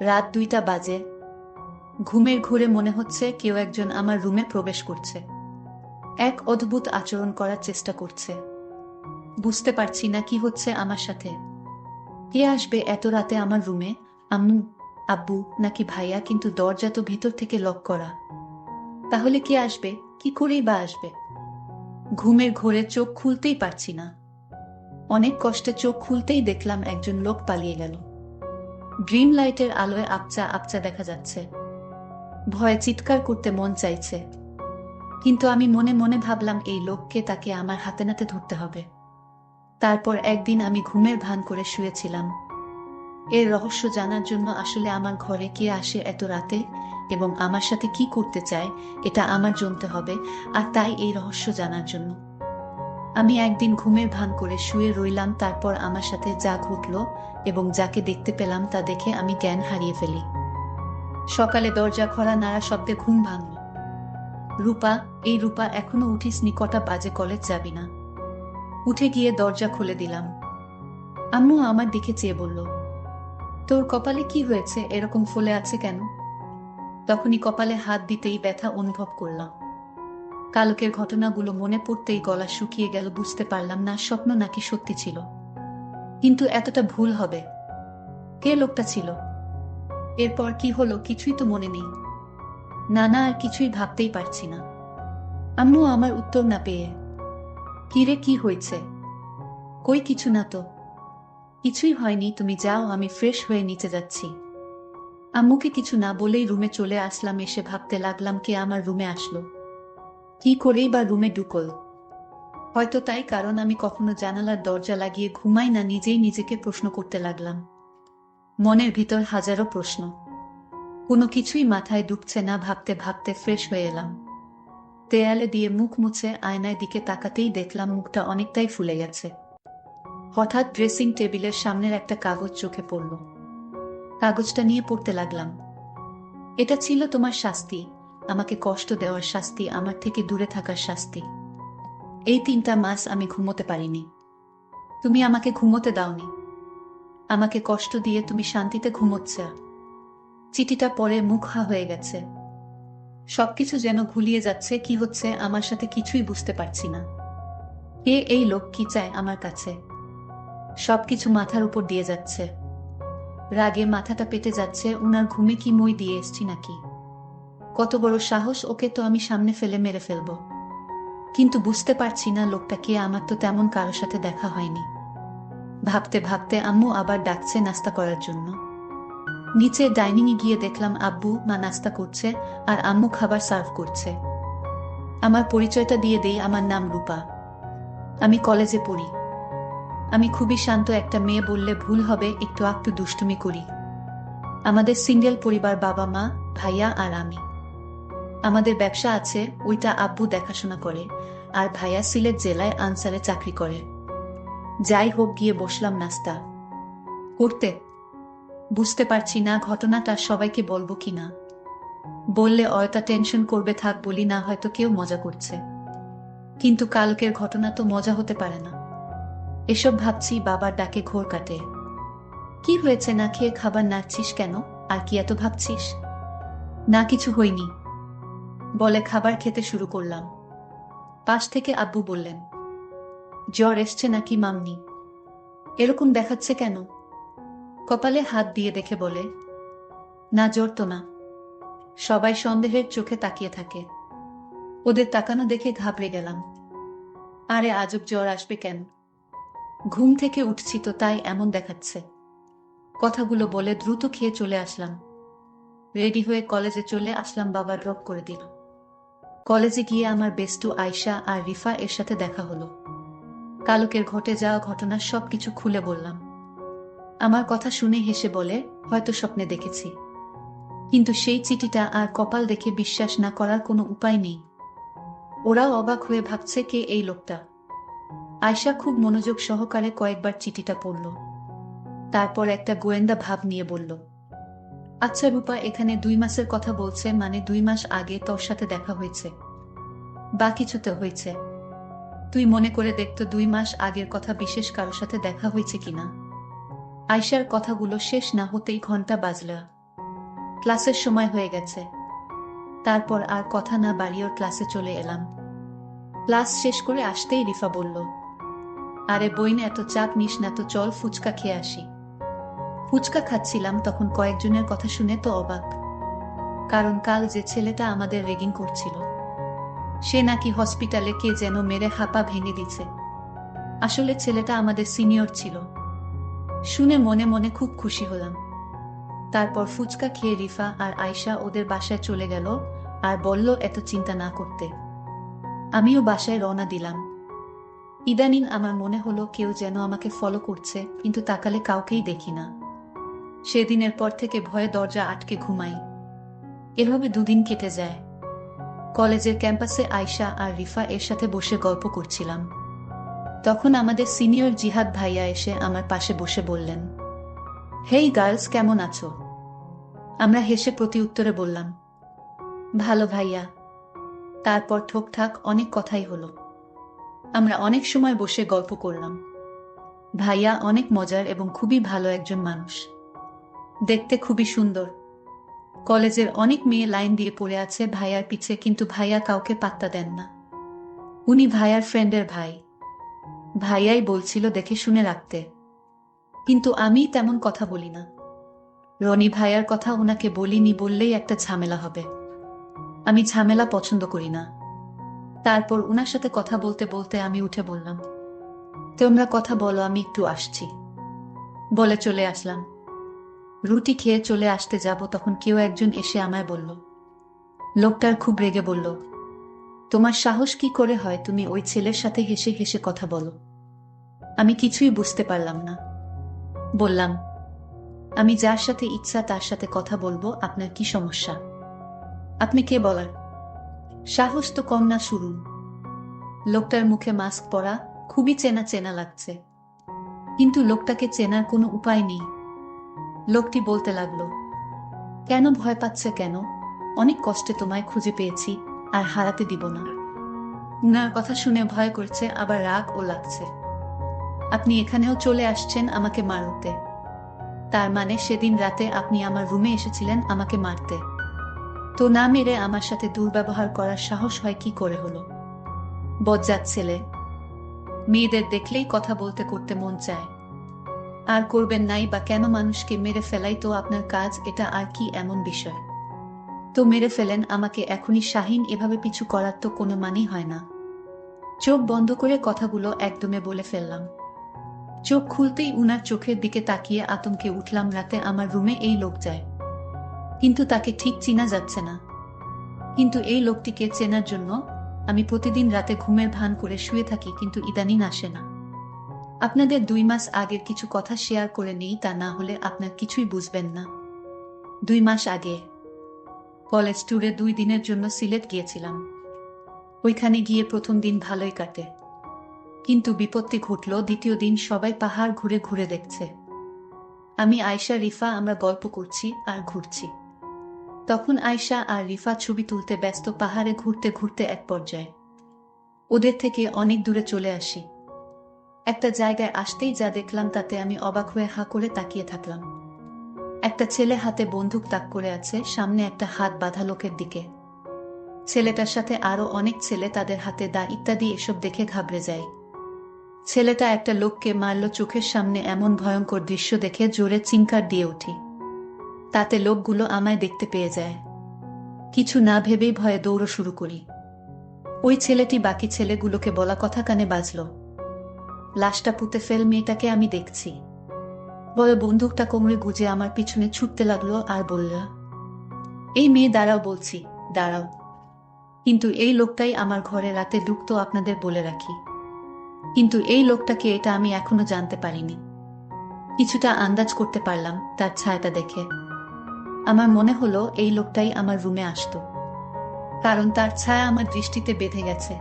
রাত 2টা বাজে। ঘুমের ঘোরে মনে হচ্ছে কেউ একজন আমার রুমে প্রবেশ করছে। এক অদ্ভুত আচরণ করার চেষ্টা করছে। বুঝতে পারছি না কি হচ্ছে আমার সাথে। কে আসবে এত রাতে আমার রুমে? আম্মু, আব্বু নাকি ভাইয়া? কিন্তু দরজা তো ভিতর থেকে লক করা। তাহলে কে আসবে? কি করেই বা আসবে? ঘুমের ঘোরে চোখ খুলতেই পারছি না। অনেক কষ্টে চোখ খুলতেই দেখলাম একজন লোক পালিয়ে গেল। ড্রিম লাইটের আলোয় আপচা আপচা দেখা যাচ্ছে। ভয়ে চিৎকার করতে মন চাইছে, কিন্তু আমি মনে মনে ভাবলাম এই লোককে, তাকে আমার হাতে নাতে ধরতে হবে। তারপর একদিন আমি ঘুমের ভান করে শুয়েছিলাম। এর রহস্য জানার জন্য আসলে আমার ঘরে কে আসে এত রাতে এবং আমার সাথে কি করতে চায়, এটা আমার জানতে হবে। আর তাই এই রহস্য জানার জন্য আমি একদিন ঘুমের ভান করে শুয়ে রইলাম। তারপর আমার সাথে যা ঘটল এবং যাকে দেখতে পেলাম তা দেখে আমি জ্ঞান হারিয়ে ফেলি। সকালে দরজা খোলা নাড়া শব্দে ঘুম ভাঙল। রূপা, এই রূপা, এখনো উঠিসনি? কটা বাজে? কলেজ যাবি না? উঠে গিয়ে দরজা খুলে দিলাম। আম্মু আমার দিকে চেয়ে বলল, তোর কপালে কি হয়েছে? এরকম ফুলে আছে কেন? তখনই কপালে হাত দিতেই ব্যথা অনুভব করলাম। কালকের ঘটনাগুলো মনে পড়তেই গলা শুকিয়ে গেল। বুঝতে পারলাম না স্বপ্ন নাকি সত্যি ছিল। কিন্তু এতটা ভুল হবে? কে লোকটা ছিল? এরপর কি হলো কিছুই তো মনে নেই। না না, আর কিছুই ভাবতেই পারছি না। আম্মু আমার উত্তর না পেয়ে, কি রে, কি হয়েছে? কই কিছু না তো। কিছুই হয়নি, তুমি যাও, আমি ফ্রেশ হয়ে নিচে যাচ্ছি। আম্মুকে কিছু না বলেই রুমে চলে আসলাম। এসে ভাবতে লাগলাম কে আমার রুমে আসলো, কি করেই বা রুমে ঢুকল। হয়তো তাই, কারণ আমি কখনো জানালার দরজা লাগিয়ে ঘুমাই না। নিজেই নিজেকে প্রশ্ন করতে লাগলাম। মনের ভিতর হাজারো প্রশ্ন, কোনো কিছুই মাথায় ঢুকছে না। ভাবতে ভাবতে ফ্রেশ হয়ে এলাম। দেয়ালে দিয়ে মুখ মুছে আয়নায় দিকে তাকাতেই দেখলাম মুখটা অনেকটাই ফুলে গেছে। হঠাৎ ড্রেসিং টেবিলের সামনের একটা কাগজ চোখে পড়ল। কাগজটা নিয়ে পড়তে লাগলাম। এটা ছিল তোমার শাস্তি, আমাকে কষ্ট দেওয়ার শাস্তি, আমার থেকে দূরে থাকার শাস্তি। এই 3টা মাস আমি ঘুমোতে পারিনি। তুমি আমাকে ঘুমোতে দাওনি। আমাকে কষ্ট দিয়ে তুমি শান্তিতে ঘুমোচ্ছ। চিঠিটা পড়ে মুখ হা হয়ে গেছে। সবকিছু যেন ঘুলিয়ে যাচ্ছে। কি হচ্ছে আমার সাথে কিছুই বুঝতে পারছি না। কে এই লোক? কি চায় আমার কাছে? সবকিছু মাথার উপর দিয়ে যাচ্ছে। রাগে মাথাটা পেটে যাচ্ছে। উনার ঘুমে কি মই দিয়ে এসছি নাকি? কত বড় সাহস! ওকে তো আমি সামনে ফেলে মেরে ফেলবো। কিন্তু বুঝতে পারছি না লোকটা কে। আমার তো তেমন কারোর সাথে দেখা হয়নি। ভাবতে ভাবতে আম্মু আবার ডাকছে নাস্তা করার জন্য। নিচে ডাইনিংয়ে গিয়ে দেখলাম আব্বু মা নাস্তা করছে আর আম্মু খাবার সার্ভ করছে। আমার পরিচয়টা দিয়ে দেই, আমার নাম রূপা। আমি কলেজে পড়ি। আমি খুবই শান্ত একটা মেয়ে বললে ভুল হবে, একটু একটু দুষ্টুমি করি। আমাদের সিঙ্গেল পরিবার, বাবা মা, ভাইয়া আর আমি। আমাদের ব্যবসা আছে, ওইটা আব্বু দেখাশোনা করে। আর ভাইয়া সিলেট জেলায় আনসারে চাকরি করে। যাই হোক, গিয়ে বসলাম নাস্তা করতে। বুঝতে পারছি না ঘটনাটা সবাইকে বলবো কিনা। বললে অয়তা টেনশন করবে, থাক বলি না, হয়তো কেউ মজা করছে। কিন্তু কালকের ঘটনা তো মজা হতে পারে না। এসব ভাবছি, বাবার ডাকে ঘোর কাটে। কি হয়েছে? না খেয়ে খাবার নাড়ছিস কেন? আর কি এত ভাবছিস? না কিছু হয়নি বলে খাবার খেতে শুরু করলাম। পাশ থেকে আব্বু বললেন, জ্বর এসছে নাকি মাম্মি? এরকম দেখাচ্ছে কেন? কপালে হাত দিয়ে দেখে বলে, না জ্বর তো না। সবাই সন্দেহের চোখে তাকিয়ে থাকে। ওদের তাকানো দেখে ঘাবড়ে গেলাম। আরে আজব, জ্বর আসবে কেন? ঘুম থেকে উঠছি তো, তাই এমন দেখাচ্ছে। কথাগুলো বলে দ্রুত খেয়ে চলে আসলাম। রেডি হয়ে কলেজে চলে আসলাম। বাবা ড্রপ করে দিল। কলেজে গিয়ে আমার বেস্টু আয়শা আর রিফা এর সাথে দেখা হলো। কালকের ঘটে যাওয়া ঘটনার সবকিছু খুলে বললাম। আমার কথা শুনে হেসে বলে, হয়তো স্বপ্নে দেখেছি। কিন্তু সেই চিঠিটা আর কপাল দেখে বিশ্বাস না করার কোনো উপায় নেই। ওরাও অবাক হয়ে ভাবছে কে এই লোকটা। আয়শা খুব মনোযোগ সহকারে কয়েকবার চিঠিটা পড়ল। তারপর একটা গোয়েন্দা ভাব নিয়ে বলল, আচ্ছা রূপা, এখানে 2 মাসের কথা বলছে, মানে 2 মাস আগে তোর সাথে দেখা হয়েছে বা কিছুতে হয়েছে? তুই মনে করে দেখতো 2 মাস আগের কথা বিশেষ কারোর সাথে দেখা হয়েছে কিনা। আয়শার কথাগুলো শেষ না হতেই ঘন্টা বাজল। ক্লাসের সময় হয়ে গেছে। তারপর আর কথা না বাড়িয়ে ওর ক্লাসে চলে এলাম। ক্লাস শেষ করে আসতেই রিফা বলল, আরে বইন, এত চাপ নিস না তো, চল ফুচকা খেয়ে আসি। ফুচকা খাচ্ছিলাম তখন কয়েকজনের কথা শুনে তো অবাক। কারণ কাল যে ছেলেটা আমাদের রেগিং করছিল, সে নাকি হসপিটালে কে যেন মেরে হাপা ভেঙে দিছে। আসলে ছেলেটা আমাদের সিনিয়র ছিল। শুনে মনে মনে খুব খুশি হলাম। তারপর ফুচকা খেয়ে রিফা আর আয়শা ওদের বাসায় চলে গেল আর বলল এত চিন্তা না করতে। আমিও বাসায় রওনা দিলাম। ইদানিং আমার মনে হলো কেউ যেন আমাকে ফলো করছে, কিন্তু তাকালে কাউকেই দেখি না। সেদিনের পর থেকে ভয়ে দরজা আটকে ঘুমাই। এভাবে দুদিন কেটে যায়। কলেজের ক্যাম্পাসে আয়শা আর রিফা এর সাথে বসে গল্প করছিলাম। তখন আমাদের সিনিয়র জিহাদ ভাইয়া এসে আমার পাশে বসে বললেন, হেই গার্লস, কেমন আছো? আমরা হেসে প্রতি উত্তরে বললাম, ভালো ভাইয়া। তারপর ঠোকঠাক অনেক কথাই হলো। আমরা অনেক সময় বসে গল্প করলাম। ভাইয়া অনেক মজার এবং খুবই ভালো একজন মানুষ। দেখতে খুবই সুন্দর। কলেজের অনেক মেয়ে লাইন দিয়ে পড়ে আছে ভাইয়ার পিছে, কিন্তু ভাইয়া কাউকে পাত্তা দেন না। উনি ভাইয়ার ফ্রেন্ডের ভাই। ভাইয়াই বলছিল দেখে শুনে রাখতে, কিন্তু আমি তেমন কথা বলি না। রনি ভাইয়ার কথা ওনাকে বলিনি বললেই একটা ঝামেলা হবে। আমি ঝামেলা পছন্দ করি না। তারপর উনার সাথে কথা বলতে বলতে আমি উঠে বললাম, তোমরা কথা বলো, আমি একটু আসছি। বলে চলে আসলাম। রুটি খেয়ে চলে আসতে যাব, তখন কেউ একজন এসে আমায় বলল। লোকটার খুব রেগে বলল, তোমার সাহস কি করে হয় তুমি ওই ছেলের সাথে হেসে হেসে কথা বলো? আমি কিছুই বুঝতে পারলাম না। বললাম, আমি যার সাথে ইচ্ছা তার সাথে কথা বলবো, আপনার কি সমস্যা? আপনি কে বলার? সাহস তো কম না শুরু। লোকটার মুখে মাস্ক পরা, খুবই চেনা চেনা লাগছে, কিন্তু লোকটাকে চেনার কোনো উপায় নেই। লোকটি বলতে লাগলো, কেন ভয় পাচ্ছে কেন? অনেক কষ্টে তোমায় খুঁজে পেয়েছি, আর হারাতে দিব না। উনার কথা শুনে ভয় করছে, আবার রাগ ও লাগছে। আপনি এখানেও চলে আসছেন আমাকে মারতে। তার মানে সেদিন রাতে আপনি আমার রুমে এসেছিলেন আমাকে মারতে। তো না মেরে আমার সাথে দুর্ব্যবহার করার সাহস হয় কি করে হলো? বজ্জাত ছেলে। মেয়েদের দেখলেই কথা বলতে করতে মন চায়। আর করবেন নাই বা কেন? মানুষকে মেরে ফেলাই তো আপনার কাজ, এটা আর কি এমন বিষয়? তো মেরে ফেলেন আমাকে এখনই। শাহিন, এভাবে পিছু করার তো কোনো মানেই হয় না। চোখ বন্ধ করে কথাগুলো একদমে বলে ফেললাম। চোখ খুলতেই উনার চোখের দিকে তাকিয়ে আতঙ্কে উঠলাম। রাতে আমার রুমে এই লোক যায়, কিন্তু তাকে ঠিক চিনা যাচ্ছে না। কিন্তু এই লোকটিকে চেনার জন্য আমি প্রতিদিন রাতে ঘুমের ভান করে শুয়ে থাকি, কিন্তু ইদানিং আসে না। আপনাদের 2 মাস আগের কিছু কথা শেয়ার করে নেই, তা না হলে আপনার কিছুই বুঝবেন না। 2 মাস আগে কলেজ ট্যুরে 2 দিনের জন্য সিলেট গিয়েছিলাম। ওইখানে গিয়ে প্রথম দিন ভালোই কাটে, কিন্তু বিপত্তি ঘটল। দ্বিতীয় দিন সবাই পাহাড় ঘুরে ঘুরে দেখছে। আমি, আয়শা, রিফা আমরা গল্প করছি আর ঘুরছি। তখন আয়শা আর রিফা ছবি তুলতে ব্যস্ত। পাহাড়ে ঘুরতে ঘুরতে এক পর্যায়ে ওদের থেকে অনেক দূরে চলে আসি। একটা জায়গায় আসতেই যা দেখলাম তাতে আমি অবাক হয়ে হাঁ করে তাকিয়ে থাকলাম। একটা ছেলে হাতে বন্দুক তাক করে আছে, সামনে একটা হাত বাঁধা লোকের দিকে। ছেলেটার সাথে আরো অনেক ছেলে, তাদের হাতে দা ইত্যাদি। এসব দেখে ঘাবড়ে যায়। ছেলেটা একটা লোককে মারল চোখের সামনে। এমন ভয়ঙ্কর দৃশ্য দেখে জোরে চিৎকার দিয়ে উঠি। তাতে লোকগুলো আমায় দেখতে পেয়ে যায়। কিছু না ভেবেই ভয়ে দৌড় শুরু করি। ওই ছেলেটি বাকি ছেলেগুলোকে বলা কথা কানে বাজল, লাশটা পুঁতে ফেল, মেয়েটাকে আমি দেখছি। বলে বন্দুকটা কোমরে গুজে আমার পিছনে ছুটতে লাগলো আর বলল, এই মেয়ে দাঁড়াও বলছি, দাঁড়াও। কিন্তু এই লোকটাই আমার ঘরে রাতে ঢুকতো, আপনাদের বলে রাখি। কিন্তু এই লোকটাকে, এটা আমি এখনো জানতে পারিনি। কিছুটা আন্দাজ করতে পারলাম তার ছায়াটা দেখে। আমার মনে হলো এই লোকটাই আমার রুমে আসতো, কারণ তার ছায়া আমার দৃষ্টিতে বেঁধে গেছে।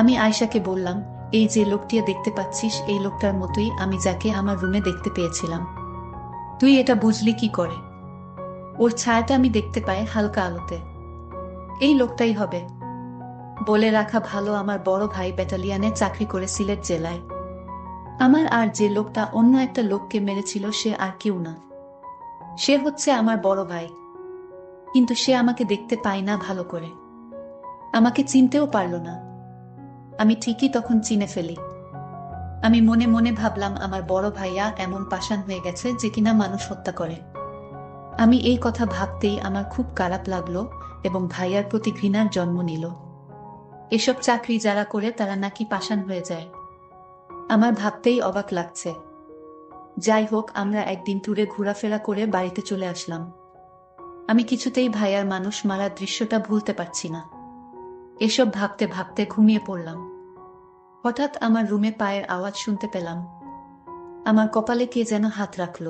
আমি আয়শাকে বললাম, এই যে লোকটিকে দেখতে পাচ্ছিস, এই লোকটার মতোই আমি যাকে আমার রুমে দেখতে পেয়েছিলাম। তুই এটা বুঝলি কি করে? ওর ছায়াটা আমি দেখতে পাই হালকা আলোতে। এই লোকটাই হবে। বলে রাখা ভালো, আমার বড় ভাই ব্যাটালিয়নে চাকরি করে সিলেট জেলায়। আমার আর যে লোকটা অন্য একটা লোককে মেরেছিল সে আর কেউ না, সে হচ্ছে আমার বড় ভাই। কিন্তু সে আমাকে দেখতে পায় না ভালো করে, আমাকে চিনতেও পারল না। আমি ঠিকই তখন চিনে ফেলি। আমি মনে মনে ভাবলাম আমার বড় ভাইয়া এমন পাষাণ হয়ে গেছে যে কিনা মানুষ হত্যা করে। আমি এই কথা ভাবতেই আমার খুব খারাপ লাগলো এবং ভাইয়ার প্রতি ঘৃণার জন্ম নিল। এসব চাকরি যারা করে তারা নাকি পাষাণ হয়ে যায়, আমার ভাবতেই অবাক লাগছে। যাই হোক, আমরা একদিন ট্যুরে ঘোরাফেরা করে বাড়িতে চলে আসলাম। আমি কিছুতেই ভাইয়ার মানুষ মারার দৃশ্যটা ভুলতে পারছি না। এসব ভাবতে ভাবতে ঘুমিয়ে পড়লাম। হঠাৎ আমার রুমে পায়ের আওয়াজ শুনতে পেলাম। আমার কপালে কে যেন হাত রাখল।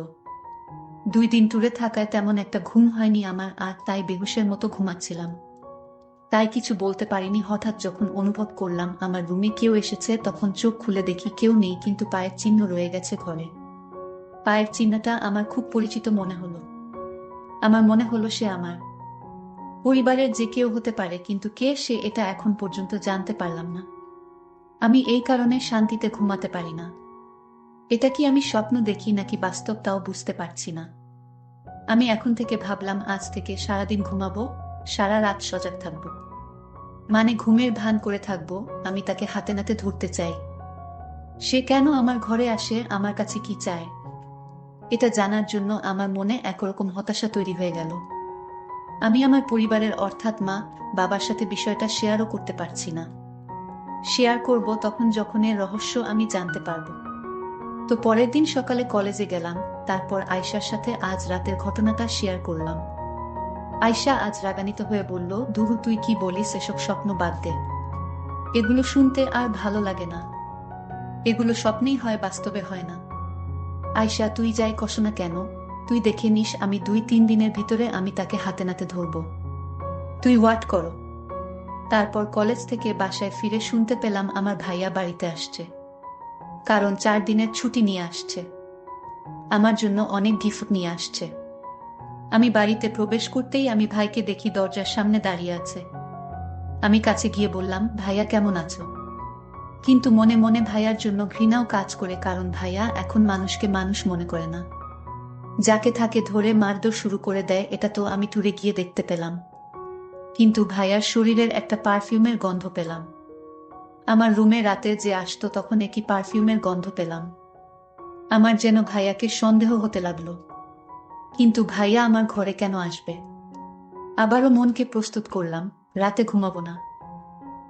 2 দিন ট্যুরে থাকায় তেমন একটা ঘুম হয়নি আমার, আর তাই বেহুশের মতো ঘুমাচ্ছিলাম। তাই কিছু বলতে পারিনি। হঠাৎ যখন অনুভব করলাম আমার রুমে কেউ এসেছে, তখন চোখ খুলে দেখি কেউ নেই, কিন্তু পায়ের চিহ্ন রয়ে গেছে ঘরে। পায়ের চিহ্নটা আমার খুব পরিচিত মনে হলো। আমার মনে হলো সে আমার পরিবারের যে কেউ হতে পারে, কিন্তু কে সে এটা এখন পর্যন্ত জানতে পারলাম না। আমি এই কারণে শান্তিতে ঘুমাতে পারি না। এটা কি আমি স্বপ্ন দেখি নাকি বাস্তব তাও বুঝতে পারছি না। আমি এখন থেকে ভাবলাম আজ থেকে সারাদিন ঘুমাবো, সারা রাত সজাগ থাকবো। মানে ঘুমের ভান করে থাকবো আমি তাকে হাতে নাতে ধরতে চাই। সে কেন আমার ঘরে আসে, আমার কাছে কি চায়, এটা জানার জন্য আমার মনে একরকম হতাশা তৈরি হয়ে গেল। আমি আমার পরিবারের অর্থাৎ মা বাবার সাথে বিষয়টা শেয়ারও করতে পারছি না। শেয়ার করব তখন যখন এর রহস্য আমি জানতে পারবো। তো পরের দিন সকালে কলেজে গেলাম, তারপর আয়শার সাথে আজ রাতের ঘটনাটা শেয়ার করলাম। আয়শা আজ রাগান্বিত হয়ে বলল, দুরু তুই কি বলিস, এসব স্বপ্ন বাদ দে, এগুলো শুনতে আর ভালো লাগে না, এগুলো স্বপ্নেই হয়, বাস্তবে হয় না। আয়শা তুই যাই কস না কেন, তুই দেখে নিস আমি 2-3 দিনের ভিতরে আমি তাকে হাতে নাতে ধরব। তুই ওয়াট করো। তারপর কলেজ থেকে বাসায় ফিরে শুনতে পেলাম আমার ভাইয়া বাড়িতে আসছে, কারণ 4 দিনের ছুটি নিয়ে আসছে। আমার জন্য অনেক গিফট নিয়ে আসছে। আমি বাড়িতে প্রবেশ করতেই আমি ভাইকে দেখি দরজার সামনে দাঁড়িয়ে আছে। আমি কাছে গিয়ে বললাম, ভাইয়া কেমন আছো? কিন্তু মনে মনে ভাইয়ার জন্য ঘৃণাও কাজ করে, কারণ ভাইয়া এখন মানুষকে মানুষ মনে করে না, যাকে থাকে ধরে মারধর শুরু করে দেয়। এটা তো আমি ট্যুরে গিয়ে দেখতে পেলাম। কিন্তু ভাইয়ার শরীরের একটা পারফিউমের গন্ধ পেলাম। আমার রুমে রাতে যে আসতো তখন একই পারফিউমের গন্ধ পেলাম। আমার যেন ভাইয়াকে সন্দেহ হতে লাগলো। কিন্তু ভাইয়া আমার ঘরে কেন আসবে? আবারও মনকে প্রস্তুত করলাম, রাতে ঘুমাবো না।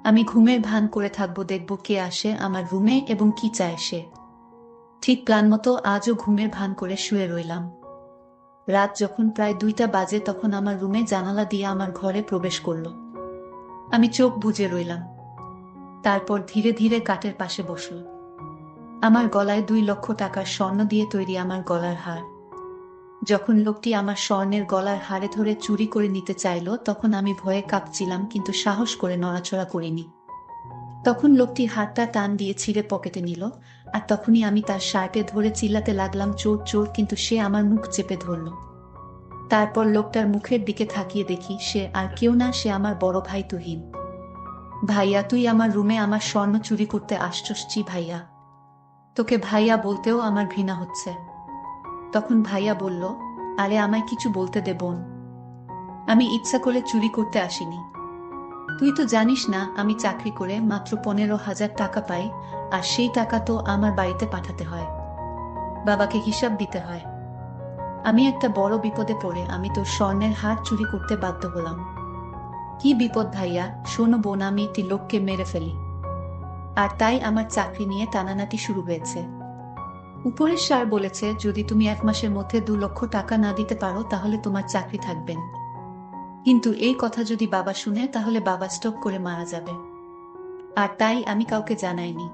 আমি ঘুমের ভান করে থাকবো, দেখব কে আসে আমার রুমে এবং কি চায় সে। ঠিক প্ল্যান মতো আজও ঘুমের ভান করে শুয়ে রইলাম। রাত যখন প্রায় 2টা বাজে তখন আমার রুমে জানালা দিয়ে আমার ঘরে প্রবেশ করলো। আমি চোখ বুজে রইলাম। তারপর ধীরে ধীরে কাঠের পাশে বসল। আমার গলায় 2 লক্ষ টাকার স্বর্ণ দিয়ে তৈরি আমার গলার হার। যখন লোকটি আমার স্বর্ণের গলার হারে ধরে চুরি করে নিতে চাইল তখন আমি ভয়ে কাঁপছিলাম, কিন্তু সাহস করে নড়াচড়া করিনি। তখন লোকটি হাতটা টান দিয়ে ছিঁড়ে পকেটে নিল, আর তখনই আমি তার শার্টে ধরে চিল্লাতে লাগলাম, চোর চোর, কিন্তু সে আমার মুখ চেপে ধরল। তারপর লোকটার মুখের দিকে তাকিয়ে দেখি সে আর কেউ না, সে আমার বড় ভাই তুহিন। ভাইয়া তুই আমার রুমে আমার স্বর্ণ চুরি করতে আসছস? জি ভাইয়া। তোকে ভাইয়া বলতেও আমার ঘৃণা হচ্ছে। তখন ভাইয়া বলল, আরে আমায় কিছু বলতে দে বোন, আমি ইচ্ছা করে চুরি করতে আসিনি। তুই তো জানিস না আমি চাকরি করে মাত্র 15,000 টাকা পাই, আর সেই টাকা তো আমার বাড়িতে পাঠাতে হয়, বাবাকে হিসাব দিতে হয়। আমি একটা বড় বিপদে পড়ে আমি তোর স্বর্ণের হার চুরি করতে বাধ্য হলাম। কি বিপদ ভাইয়া? শোনো বোন, আমি একটি লোককে মেরে ফেলি, আর তাই আমার চাকরি নিয়ে টানানাটি শুরু হয়েছে। উপরের স্যার বলেছে যদি তুমি 1 মাসের মধ্যে 2 লক্ষ টাকা না দিতে পারো তাহলে তোমার চাকরি থাকবেন। কিন্তু এই কথা যদি বাবা শুনে তাহলে বাবা স্ট্রোক করে মারা যাবে, আর তাই আমি কাউকে জানাইনি।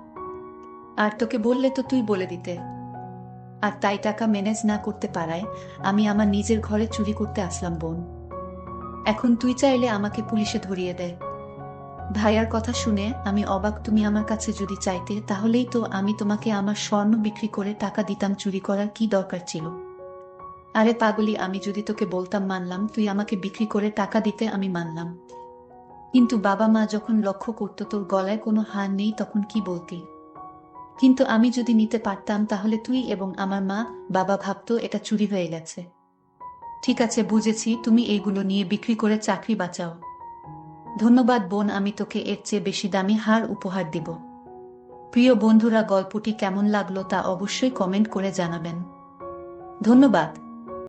আর তোকে বললে তো তুই বলে দিতে। আর তাই টাকা ম্যানেজ না করতে পারায় আমি আমার নিজের ঘরে চুরি করতে আসলাম বোন। এখন তুই চাইলে আমাকে পুলিশে ধরিয়ে দে। ভাইয়ার কথা শুনে আমি অবাক। তুমি আমার কাছে যদি চাইতে তাহলেই তো আমি তোমাকে আমার স্বর্ণ বিক্রি করে টাকা দিতাম, চুরি করার কি দরকার ছিল? আরে পাগলি, আমি যদি তোকে বলতাম মানলাম, তুই আমাকে বিক্রি করে টাকা দিতে আমি মানলাম, কিন্তু বাবা মা যখন লক্ষ্য করতো তোর গলায় কোনো হার নেই তখন কি বলতি? কিন্তু আমি যদি নিতে পারতাম তাহলে তুই এবং আমার মা বাবা ভাবতো এটা চুরি হয়ে গেছে। ঠিক আছে, বুঝেছি, তুমি এইগুলো নিয়ে বিক্রি করে চাকরি বাঁচাও। ধন্যবাদ বোন, আমি তোকে এর চেয়ে বেশি দামি হার উপহার দিব। প্রিয় বন্ধুরা, গল্পটি কেমন লাগলো তা অবশ্যই কমেন্ট করে জানাবেন। ধন্যবাদ।